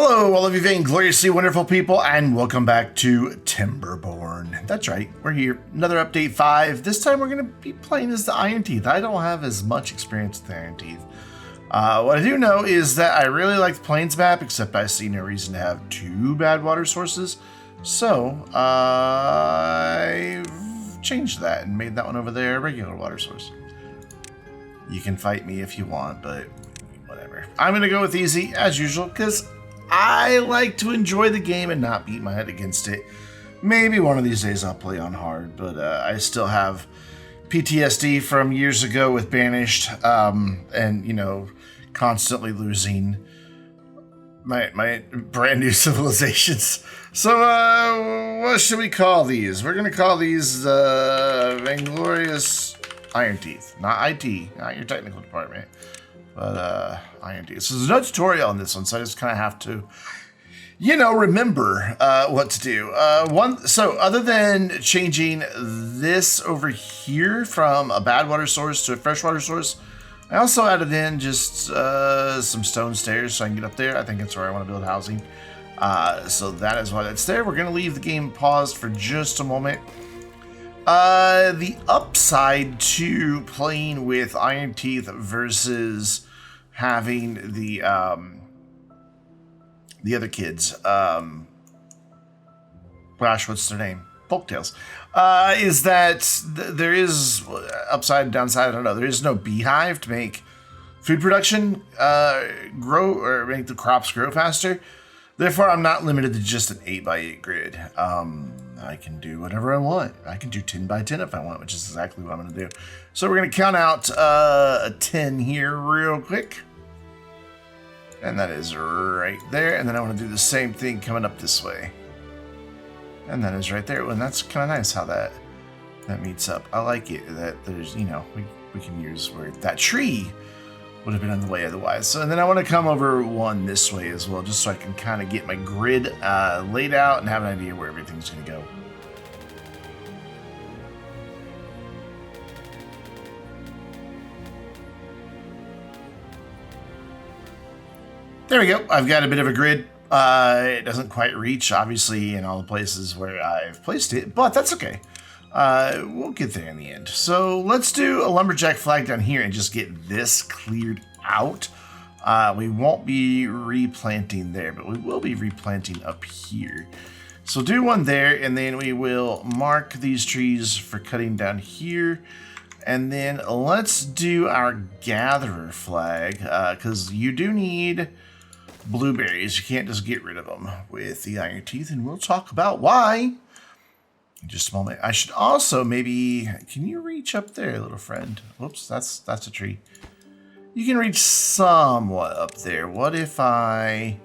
Hello, all of you vaingloriously wonderful people, and welcome back to Timberborn. That's right, we're here. Another update 5. This time we're going to be playing as the Iron Teeth. I don't have as much experience with the Iron Teeth. What I do know is that I really like the Plains map, except I see no reason to have 2 bad water sources. So, I've changed that and made that one over there a regular water source. You can fight me if you want, but whatever. I'm going to go with easy, as usual, because I like to enjoy the game and not beat my head against it. Maybe one of these days I'll play on hard, but I still have PTSD from years ago with Banished, and, you know, constantly losing my brand new civilizations. So, what should we call these? We're going to call these Vainglorious Iron Teeth. Not IT, not your technical department. But Iron Teeth. So there's no tutorial on this one, so I just kind of have to, you know, remember what to do. So other than changing this over here from a bad water source to a freshwater source, I also added in just some stone stairs so I can get up there. I think that's where I want to build housing. So that is why that's there. We're going to leave the game paused for just a moment. The upside to playing with Iron Teeth versus having the other kids, gosh, what's their name? Folktails, is that there is upside and downside. I don't know. There is no beehive to make food production grow or make the crops grow faster. Therefore, I'm not limited to just an 8x8 grid. I can do whatever I want. I can do 10x10 if I want, which is exactly what I'm going to do. So we're going to count out a 10 here real quick. And that is right there. And then I want to do the same thing coming up this way. And that is right there. And that's kind of nice how that meets up. I like it that there's, you know, we can use where that tree would have been in the way otherwise. So, and then I want to come over one this way as well, just so I can kind of get my grid laid out and have an idea where everything's going to go. There we go. I've got a bit of a grid. It doesn't quite reach, obviously, in all the places where I've placed it, but that's okay. We'll get there in the end. So let's do a lumberjack flag down here and just get this cleared out. We won't be replanting there, but we will be replanting up here. So do one there, and then we will mark these trees for cutting down here. And then let's do our gatherer flag, because you do need blueberries. You can't just get rid of them with the Iron Teeth, and we'll talk about why in just a moment. I should also maybe, can you reach up there, little friend? Whoops, that's a tree. You can reach somewhat up there. What if I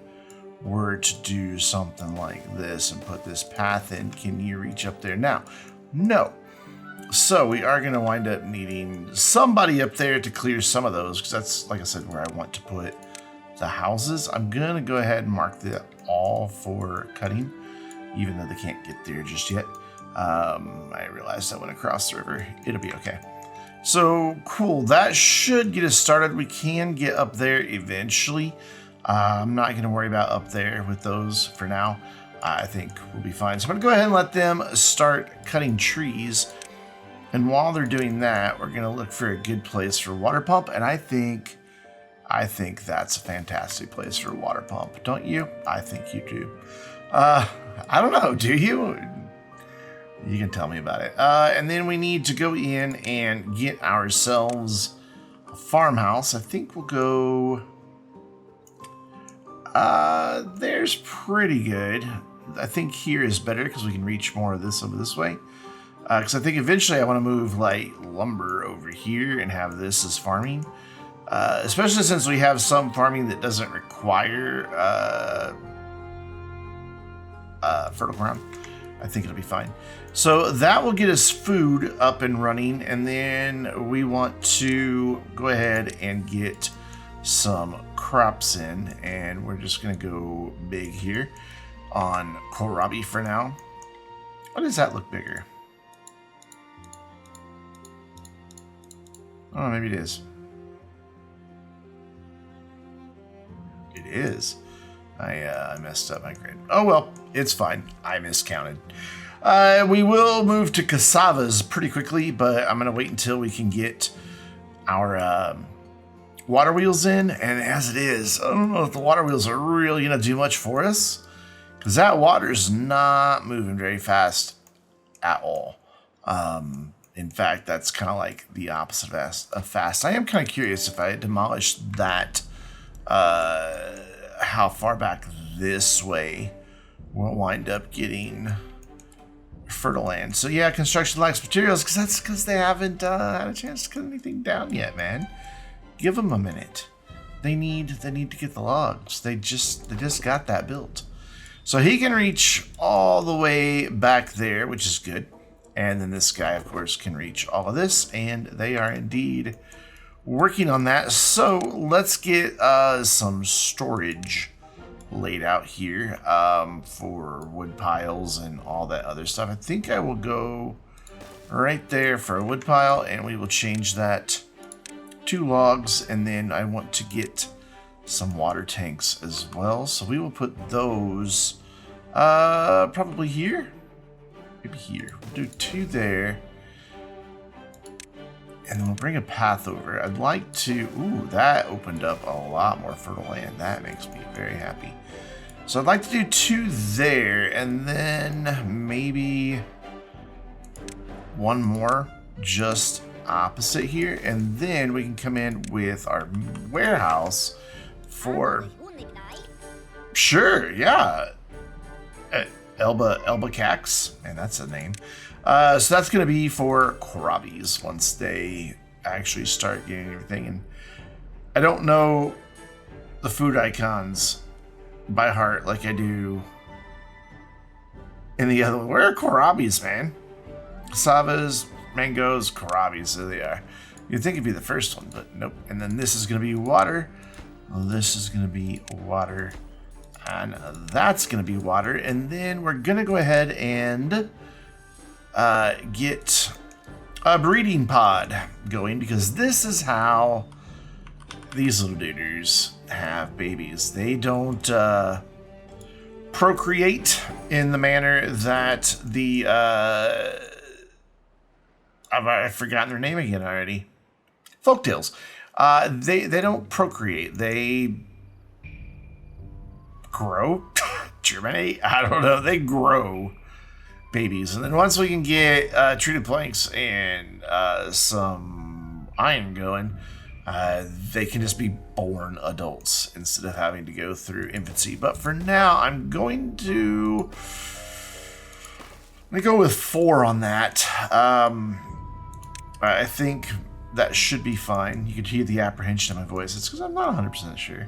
were to do something like this and put this path in? Can you reach up there now? No. So we are going to wind up needing somebody up there to clear some of those, because that's, like I said, where I want to put the houses. I'm going to go ahead and mark that all for cutting, even though they can't get there just yet. I realized I went across the river. It'll be okay. So cool. That should get us started. We can get up there eventually. I'm not going to worry about up there with those for now. I think we'll be fine. So I'm going to go ahead and let them start cutting trees. And while they're doing that, we're going to look for a good place for a water pump. And I think that's a fantastic place for a water pump. Don't you? I think you do. I don't know. Do you? You can tell me about it. And then we need to go in and get ourselves a farmhouse. I think we'll go... there's pretty good. I think here is better because we can reach more of this over this way. Because I think eventually I want to move like lumber over here and have this as farming. Especially since we have some farming that doesn't require fertile ground. I think it'll be fine. So that will get us food up and running, and then we want to go ahead and get some crops in, and we're just going to go big here on kohlrabi for now. Why does that look bigger? Oh, maybe it is. It is. I messed up my grid. Oh well, it's fine. I miscounted. We will move to cassavas pretty quickly, but I'm going to wait until we can get our water wheels in. And as it is, I don't know if the water wheels are really going to do much for us, because that water's not moving very fast at all. In fact, that's kind of like the opposite of fast. I am kind of curious if I demolish that, how far back this way we'll wind up getting fertile land. So yeah, construction lacks materials because they haven't had a chance to cut anything down yet, man. Give them a minute. They need to get the logs. They just got that built. So he can reach all the way back there, which is good. And then this guy, of course, can reach all of this, and they are indeed working on that. So let's get some storage laid out here for wood piles and all that other stuff. I think I will go right there for a wood pile, and we will change that to logs. And then I want to get some water tanks as well, so we will put those probably here. Maybe here. We'll do 2 there. And then we'll bring a path over. I'd like to... Ooh, that opened up a lot more fertile land. That makes me very happy. So I'd like to do 2 there. And then maybe 1 more just opposite here. And then we can come in with our warehouse for... Sure, yeah. Elba Cax, man, that's a name. So that's going to be for Korabis once they actually start getting everything. And I don't know the food icons by heart like I do in the other one. Where are Korabis, man? Cassavas, mangoes, Korabis, there they are. You'd think it'd be the first one, but nope. And then this is going to be water. This is going to be water. And that's going to be water. And then we're going to go ahead and get a breeding pod going, because this is how these little dudes have babies. They don't procreate in the manner that the... I've forgotten their name again already. Folktales. They don't procreate. They... grow? Germinate? I don't know. They grow babies. And then once we can get treated planks and some iron going, they can just be born adults instead of having to go through infancy. But for now, I'm going to go with 4 on that. I think that should be fine. You can hear the apprehension in my voice. It's because I'm not 100% sure.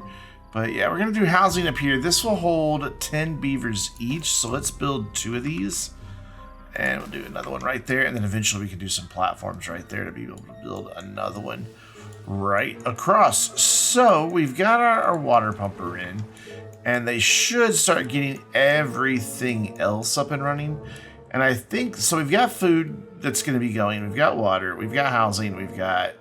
But yeah, we're going to do housing up here. This will hold 10 beavers each. So let's build 2 of these. And we'll do another one right there. And then eventually we can do some platforms right there to be able to build another one right across. So we've got our water pumper in. And they should start getting everything else up and running. And I think, so we've got food that's going to be going. We've got water. We've got housing. We've got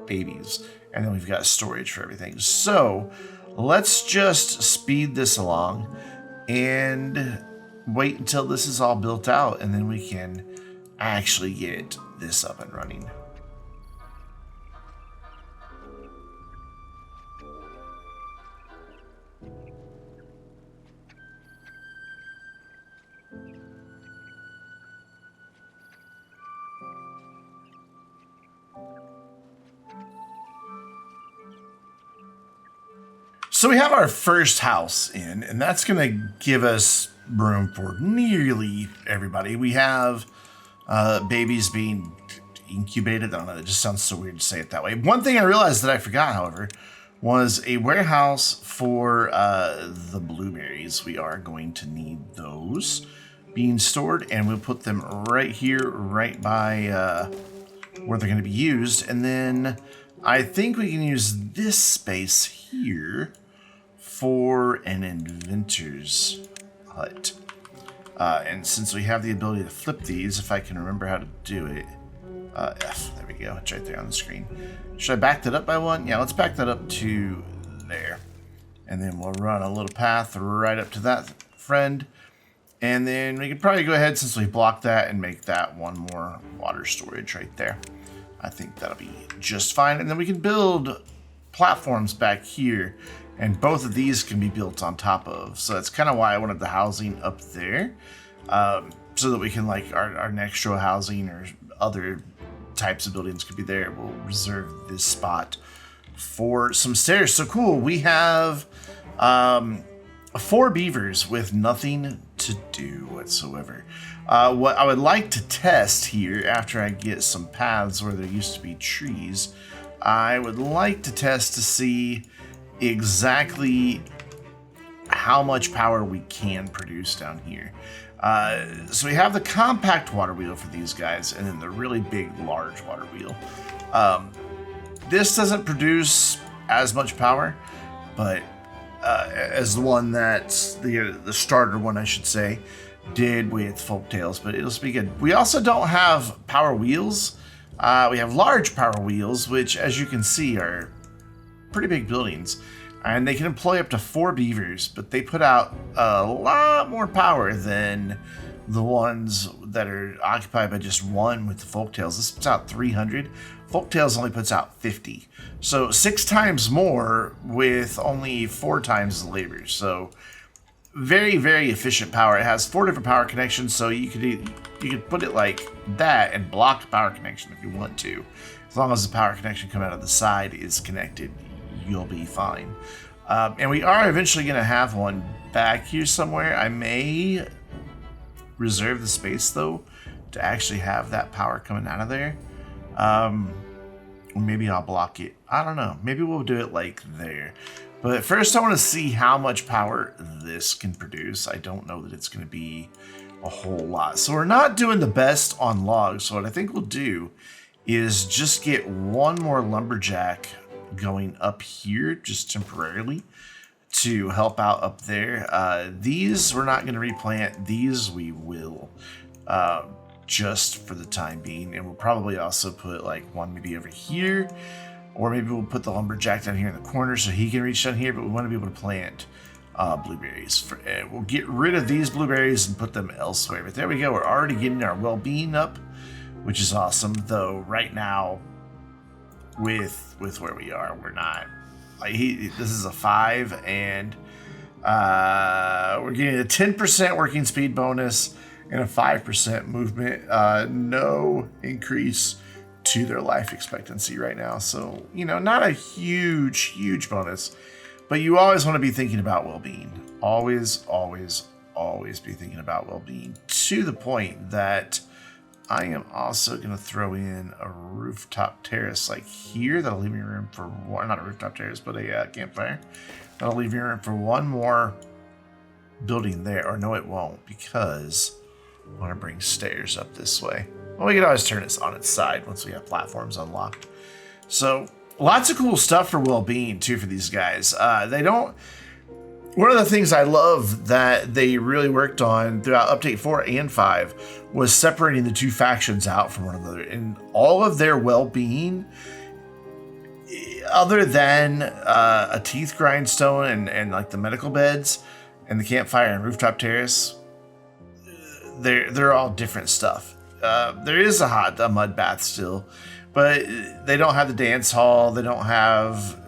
babies. And then we've got storage for everything. So... let's just speed this along and wait until this is all built out, and then we can actually get this up and running. So we have our first house in, and that's going to give us room for nearly everybody. We have babies being incubated. I don't know, it just sounds so weird to say it that way. One thing I realized that I forgot, however, was a warehouse for the blueberries. We are going to need those being stored, and we'll put them right here, right by where they're going to be used. And then I think we can use this space here for an inventor's hut. And since we have the ability to flip these, if I can remember how to do it, F, there we go, it's right there on the screen. Should I back that up by 1? Yeah, let's back that up to there. And then we'll run a little path right up to that friend. And then we could probably go ahead, since we blocked that, and make that one more water storage right there. I think that'll be just fine. And then we can build platforms back here, and both of these can be built on top of. So that's kind of why I wanted the housing up there, so that we can, like, our next row housing or other types of buildings could be there. We'll reserve this spot for some stairs. So cool. We have 4 beavers with nothing to do whatsoever. What I would like to test here, after I get some paths where there used to be trees, I would like to test to see exactly how much power we can produce down here. So we have the compact water wheel for these guys, and then the really big, large water wheel. This doesn't produce as much power, but as the one that's the starter one, I should say, did with Folktales, but it'll be good. We also don't have power wheels. We have large power wheels, which, as you can see, are pretty big buildings, and they can employ up to 4 beavers, but they put out a lot more power than the ones that are occupied by just one with the Folktales. This puts out 300. Folktales only puts out 50. So 6 times more with only 4 times the labor. So very, very efficient power. It has 4 different power connections, so you could put it like that and block a power connection if you want to. As long as the power connection coming out of the side is connected, you'll be fine. And we are eventually going to have one back here somewhere. I may reserve the space, though, to actually have that power coming out of there. Maybe I'll block it. I don't know. Maybe we'll do it like there. But first, I want to see how much power this can produce. I don't know that it's going to be a whole lot. So we're not doing the best on logs. So what I think we'll do is just get one more lumberjack going up here, just temporarily, to help out up there. These we're not going to replant. These we will, just for the time being. And we'll probably also put like one maybe over here, or maybe we'll put the lumberjack down here in the corner so he can reach down here, but we want to be able to plant blueberries. We'll get rid of these blueberries and put them elsewhere. But there we go. We're already getting our well-being up, which is awesome. Though right now, with where we are, we're not. Like this is a 5, and we're getting a 10% working speed bonus and a 5% movement. No increase to their life expectancy right now. So, you know, not a huge bonus, but you always want to be thinking about well-being. Always be thinking about well-being, to the point that I am also going to throw in a rooftop terrace like here. That'll leave me room for one, not a rooftop terrace, but a campfire. That'll leave me room for one more building there. Or no, it won't, because I want to bring stairs up this way. Well, we can always turn this on its side once we have platforms unlocked. So lots of cool stuff for well-being too for these guys. One of the things I love that they really worked on throughout Update 4 and 5 was separating the 2 factions out from one another. And all of their well-being, other than a teeth grindstone and like the medical beds and the campfire and rooftop terrace, they're all different stuff. There is a mud bath still, but they don't have the dance hall. They don't have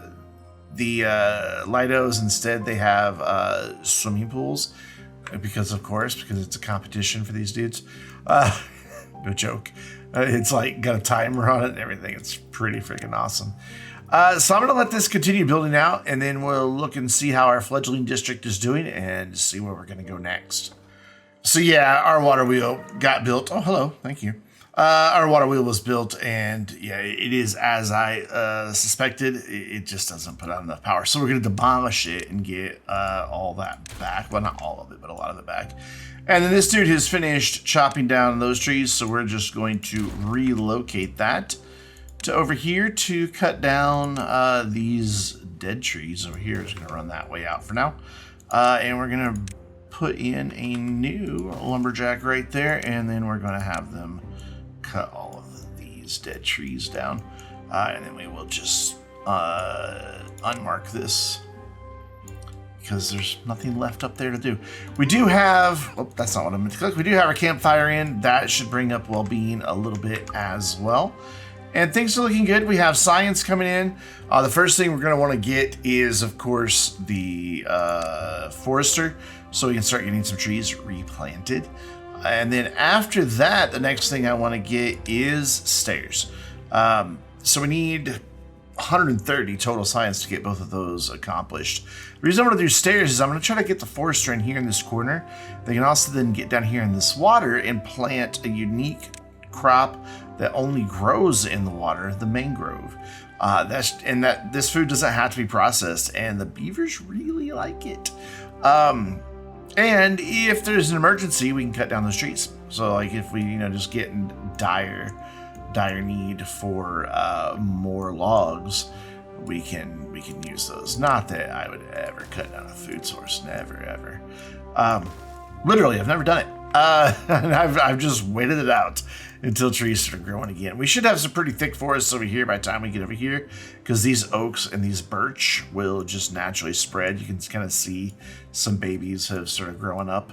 the Lidos. Instead, they have swimming pools, because it's a competition for these dudes. No joke. It's like got a timer on it and everything. It's pretty freaking awesome. So I'm going to let this continue building out, and then we'll look and see how our fledgling district is doing and see where we're going to go next. So yeah, our water wheel got built. Oh, hello. Thank you. Our water wheel was built, and yeah, it is as I suspected. It just doesn't put out enough power. So we're going to demolish it and get all that back. Well, not all of it, but a lot of it back. And then this dude has finished chopping down those trees, so we're just going to relocate that to over here to cut down these dead trees. Over here is going to run that way out for now. And we're going to put in a new lumberjack right there, and then we're going to have them cut all of these dead trees down, and then we will just unmark this because there's nothing left up there to do. We do have, oh, that's not what I meant to click. We do have our campfire in. That should bring up well-being a little bit as well. And things are looking good. We have science coming in. The first thing we're going to want to get is, of course, the forester, so we can start getting some trees replanted. And then after that, the next thing I want to get is stairs. So we need 130 total science to get both of those accomplished. The reason I want to do stairs is I'm going to try to get the forester in here in this corner. They can also then get down here in this water and plant a unique crop that only grows in the water, the mangrove. This food doesn't have to be processed, and the beavers really like it. And if there's an emergency, we can cut down those trees. So like if we, just get in dire need for more logs, we can use those. Not that I would ever cut down a food source, never ever. Literally, I've never done it. And I've just waited it out until trees start growing again. We should have some pretty thick forests over here by the time we get over here, because these oaks and these birch will just naturally spread. You can kind of see some babies have started growing up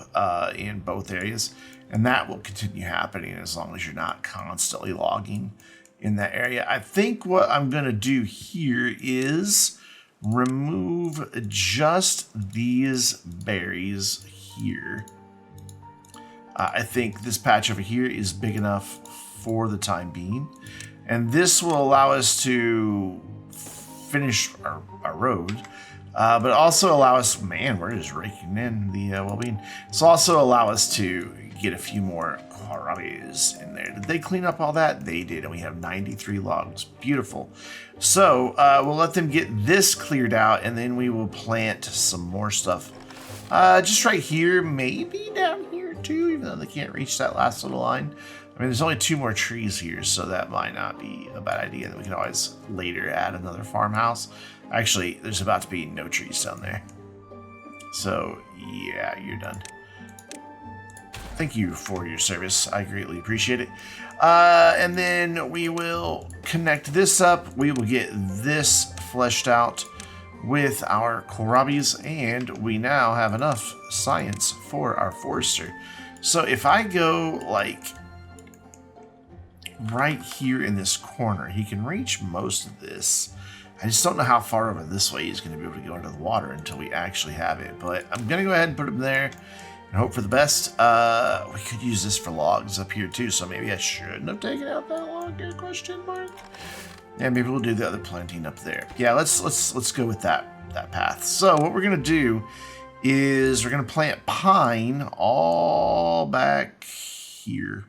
in both areas, and that will continue happening as long as you're not constantly logging in that area. I think what I'm going to do here is remove just these berries here. I think this patch over here is big enough for the time being. And this will allow us to finish our road, but also allow us, man, we're just raking in the well-being. This will also allow us to get a few more kohlrabies in there. Did they clean up all that? They did, and we have 93 logs. Beautiful. So we'll let them get this cleared out, and then we will plant some more stuff. Just right here, maybe down here too, even though they can't reach that last little line. I mean, there's only 2 more trees here, so that might not be a bad idea. We can always later add another farmhouse. Actually, there's about to be no trees down there. So, yeah, you're done. Thank you for your service. I greatly appreciate it. And then we will connect this up. We will get this fleshed out with our kohlrabies, and we now have enough science for our forester. So if I go like right here in this corner, he can reach most of this. I just don't know how far over this way he's going to be able to go into the water until we actually have it. But I'm going to go ahead and put him there and hope for the best. We could use this for logs up here too, so maybe I shouldn't have taken out that log there, question mark. Yeah, maybe we'll do the other planting up there. Yeah, let's go with that path. So what we're gonna do is we're gonna plant pine all back here.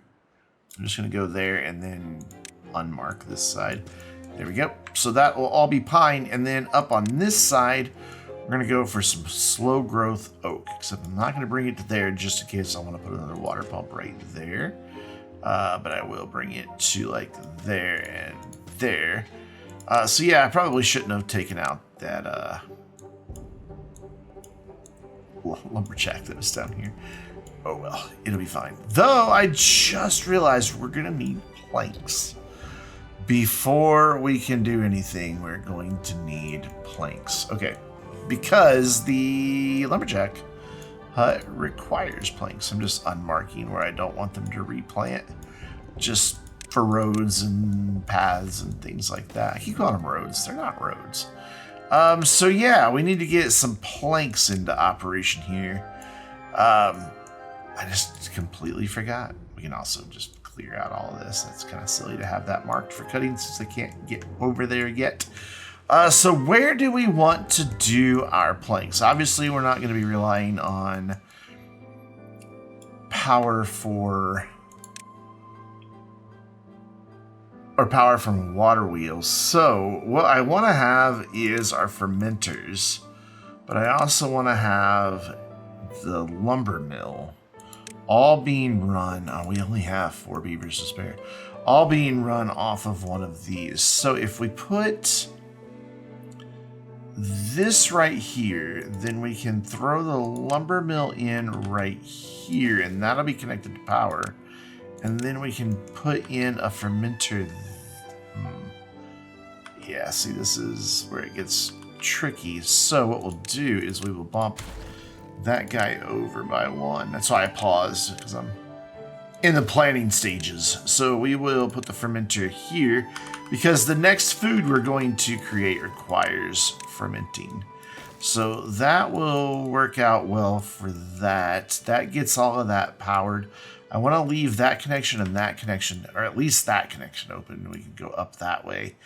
I'm just gonna go there and then unmark this side. There we go. So that will all be pine, and then up on this side, we're gonna go for some slow growth oak. Except I'm not gonna bring it to there just in case I want to put another water pump right there. But I will bring it to like there and there. So yeah, I probably shouldn't have taken out that lumberjack that was down here. Oh well, it'll be fine. Though I just realized we're gonna need planks. Before we can do anything, we're going to need planks. Okay, because the lumberjack hut requires planks. I'm just unmarking where I don't want them to replant, just for roads and paths and things like that. I keep calling them roads. They're not roads. So yeah, we need to get some planks into operation here. I just completely forgot. We can also just clear out all of this. That's kind of silly to have that marked for cutting since they can't get over there yet. So where do we want to do our planks? Obviously, we're not going to be relying on power from water wheels. So what I want to have is our fermenters, but I also want to have the lumber mill all being run. We only have 4 beavers to spare. All being run off of one of these. So if we put this right here, then we can throw the lumber mill in right here, and that'll be connected to power. And then we can put in a fermenter. Yeah, see, this is where it gets tricky. So what we'll do is we will bump that guy over by 1. That's why I paused, because I'm in the planning stages. So we will put the fermenter here, because the next food we're going to create requires fermenting. So that will work out well for that. That gets all of that powered. I want to leave that connection and that connection, or at least that connection open. We can go up that way.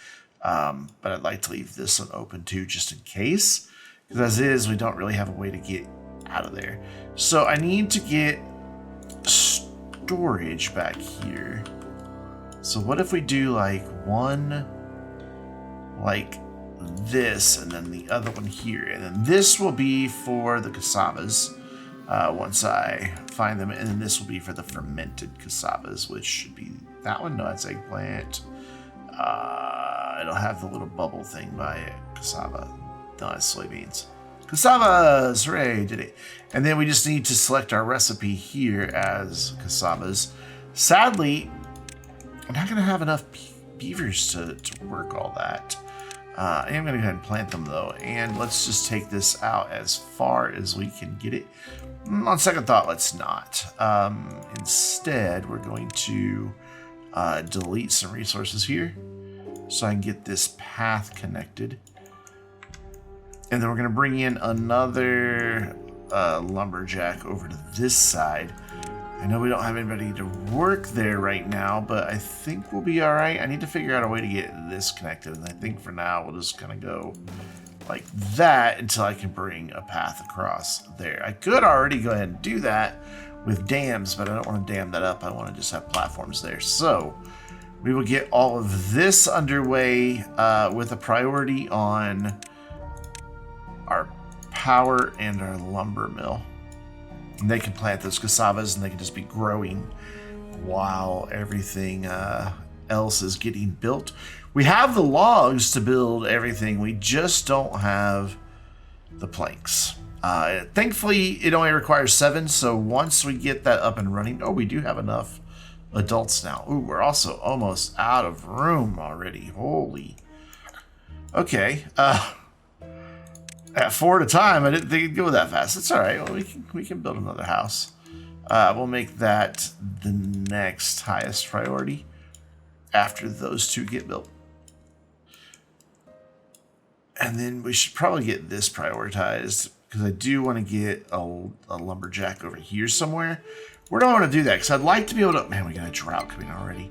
But I'd like to leave this one open too, just in case. Because as is, we don't really have a way to get out of there. So I need to get storage back here. So what if we do like one like this and then the other one here, and then this will be for the cassavas once I find them, and then this will be for the fermented cassavas, which should be that one. No, that's eggplant. It'll have the little bubble thing by it. Cassava. No, that's soybeans. Cassavas! Hooray, did it. And then we just need to select our recipe here as cassavas. Sadly, I'm not going to have enough beavers to work all that. I am going to go ahead and plant them though, and let's just take this out as far as we can get it. On second thought, let's not. Instead, we're going to delete some resources here so I can get this path connected. And then we're going to bring in another lumberjack over to this side. I know we don't have anybody to work there right now, but I think we'll be all right. I need to figure out a way to get this connected, and I think for now we'll just kind of go like that until I can bring a path across there. I could already go ahead and do that with dams, but I don't want to dam that up. I want to just have platforms there. So we will get all of this underway with a priority on our power and our lumber mill. And they can plant those cassavas and they can just be growing while everything else is getting built. We have the logs to build everything. We just don't have the planks. Thankfully, it only requires 7. So once we get that up and running, we do have enough adults now. Ooh, we're also almost out of room already. Holy. Okay. At 4 at a time, I didn't think it'd go that fast. It's all right. Well, we can build another house. We'll make that the next highest priority after those 2 get built. And then we should probably get this prioritized because I do want to get a lumberjack over here somewhere. Where do I want to do that? Because I'd like to be able to... Man, we got a drought coming already.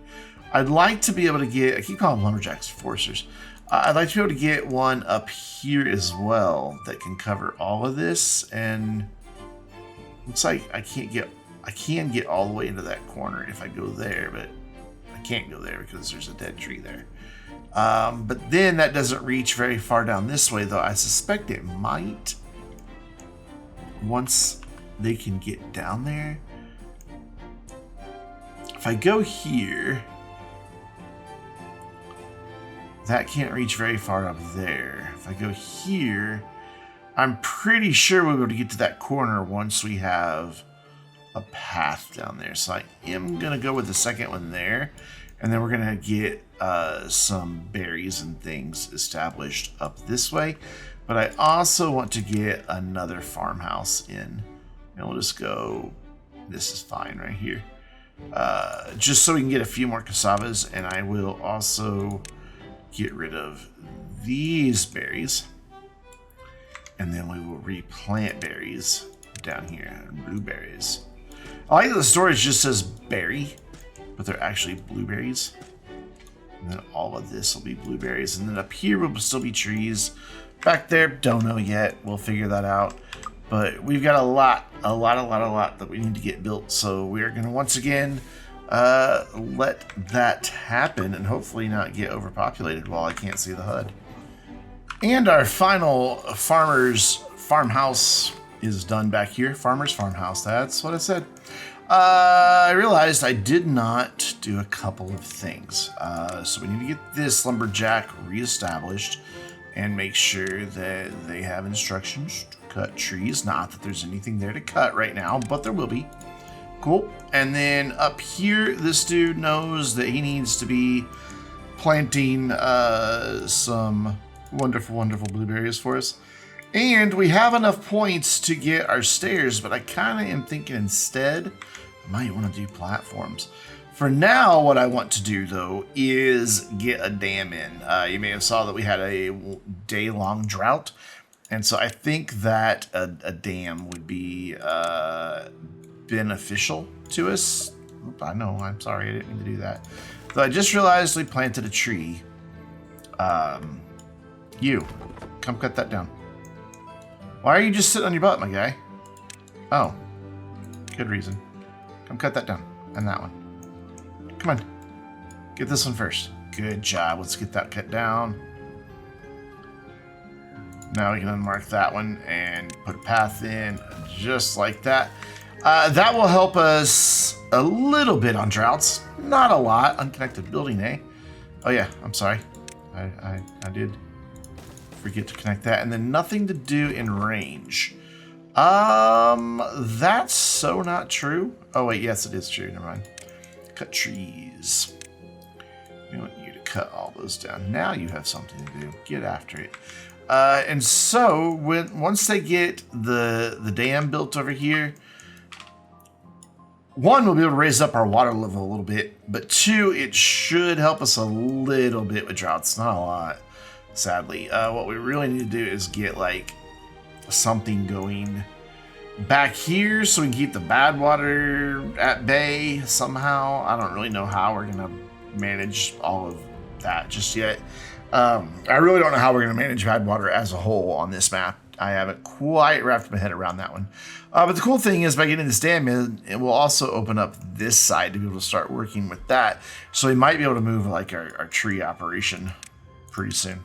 I'd like to be able to get... I keep calling them lumberjacks, foresters. I'd like to be able to get one up here as well that can cover all of this, and looks like I can get all the way into that corner if I go there, but I can't go there because there's a dead tree there. But then that doesn't reach very far down this way, though. I suspect it might once they can get down there. If I go here, that can't reach very far up there. If I go here, I'm pretty sure we'll be able to get to that corner once we have a path down there. So I am going to go with the second one there. And then we're going to get some berries and things established up this way. But I also want to get another farmhouse in. And we'll just go, this is fine right here. Just so we can get a few more cassavas. And I will also get rid of these berries, and then we will replant berries down here, blueberries. I like that the storage just says berry, but they're actually blueberries. And then all of this will be blueberries, and then up here will still be trees. Back there, don't know yet. We'll figure that out. But we've got a lot that we need to get built. So we are going to once again let that happen and hopefully not get overpopulated while I can't see the HUD. And our final farmhouse is done back here. Farmer's farmhouse, that's what I said. I realized I did not do a couple of things. So we need to get this lumberjack reestablished and make sure that they have instructions to cut trees. Not that there's anything there to cut right now, but there will be. Cool. And then up here, this dude knows that he needs to be planting some Wonderful, wonderful blueberries for us. And we have enough points to get our stairs, but I kind of am thinking instead I might want to do platforms. For now, what I want to do, though, is get a dam in. You may have saw that we had a day-long drought, and so I think that a dam would be beneficial to us. Oop, I know, I'm sorry, I didn't mean to do that. So I just realized we planted a tree. You, come cut that down. Why are you just sitting on your butt, my guy? Oh, good reason. Come cut that down, and that one. Come on, get this one first. Good job, let's get that cut down. Now we can unmark that one and put a path in, just like that. That will help us a little bit on droughts, not a lot. Unconnected building, eh? Oh yeah, I'm sorry. I did forget to connect that. And then nothing to do in range. That's so not true. Oh wait, yes it is true, never mind. Cut trees. We want you to cut all those down. Now you have something to do. Get after it. And so once they get the dam built over here, one, we'll be able to raise up our water level a little bit, but two, it should help us a little bit with droughts, not a lot, sadly. What we really need to do is get like something going back here so we can keep the bad water at bay somehow. I don't really know how we're gonna manage all of that just yet. I really don't know how we're gonna manage bad water as a whole on this map. I haven't quite wrapped my head around that one. But the cool thing is by getting this dam in, it will also open up this side to be able to start working with that. So we might be able to move like our tree operation pretty soon.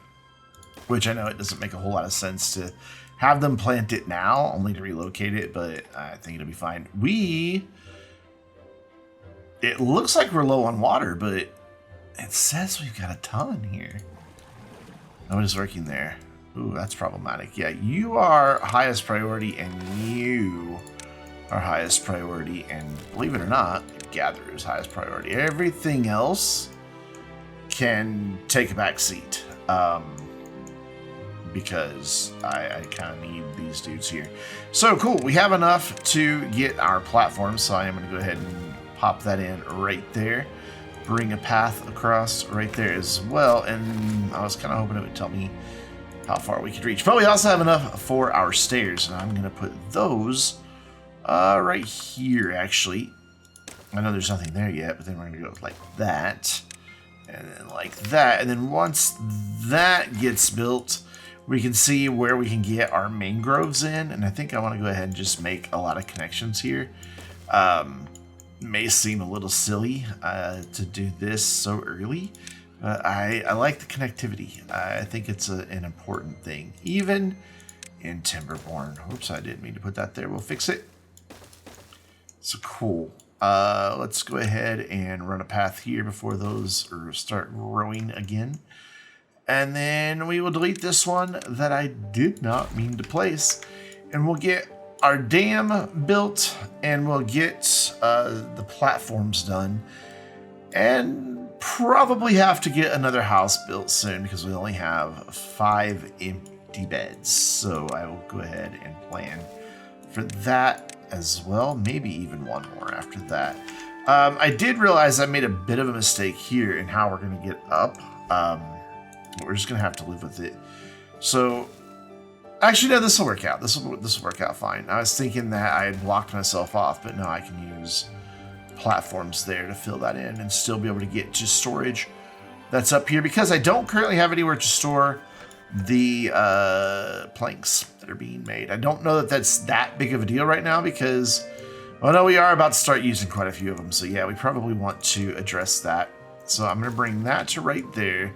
Which I know it doesn't make a whole lot of sense to have them plant it now, only to relocate it, but I think it'll be fine. It looks like we're low on water, but it says we've got a ton here. Nobody's working there. Ooh, that's problematic. Yeah, you are highest priority, and you are highest priority, and believe it or not, Gatherer is highest priority. Everything else can take a back seat, because I kind of need these dudes here. So cool, we have enough to get our platform, so I am going to go ahead and pop that in right there. Bring a path across right there as well, and I was kind of hoping it would tell me how far we could reach. But we also have enough for our stairs, and I'm going to put those right here, actually. I know there's nothing there yet, but then we're going to go like that, and then like that. And then once that gets built, we can see where we can get our mangroves in. And I think I want to go ahead and just make a lot of connections here. May seem a little silly to do this so early. I like the connectivity. I think it's an important thing, even in Timberborn. Oops, I didn't mean to put that there. We'll fix it. So cool. Let's go ahead and run a path here before those start growing again. And then we will delete this one that I did not mean to place. And we'll get our dam built, and we'll get the platforms done. And probably have to get another house built soon because we only have 5 empty beds. So I will go ahead and plan for that as well. Maybe even one more after that. I did realize I made a bit of a mistake here in how we're going to get up. We're just going to have to live with it. So actually, no, this will work out. This will work out fine. I was thinking that I had blocked myself off, but no, I can use platforms there to fill that in and still be able to get to storage that's up here, because I don't currently have anywhere to store the planks that are being made. I don't know that that's that big of a deal right now because, well, no, we are about to start using quite a few of them. So yeah, we probably want to address that. So I'm going to bring that to right there.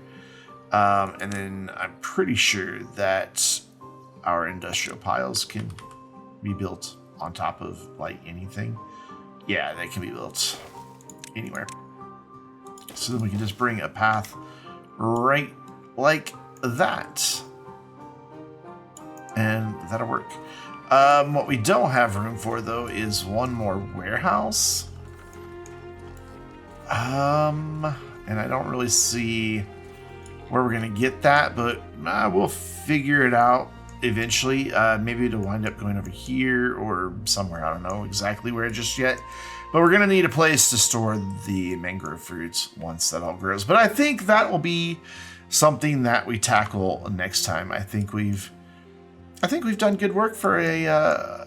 And then I'm pretty sure that our industrial piles can be built on top of like anything. Yeah, they can be built anywhere. So then we can just bring a path right like that. And that'll work. What we don't have room for, though, is one more warehouse. And I don't really see where we're going to get that, but we'll figure it out eventually. Maybe it'll wind up going over here or somewhere. I don't know exactly where just yet. But we're going to need a place to store the mangrove fruits once that all grows. But I think that will be something that we tackle next time. I think we've done good work for a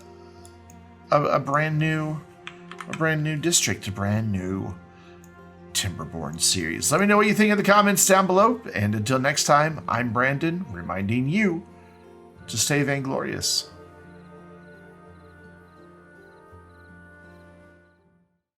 brand new district, a brand new Timberborn series. Let me know what you think in the comments down below. And until next time, I'm Brandon, reminding you to stay vainglorious.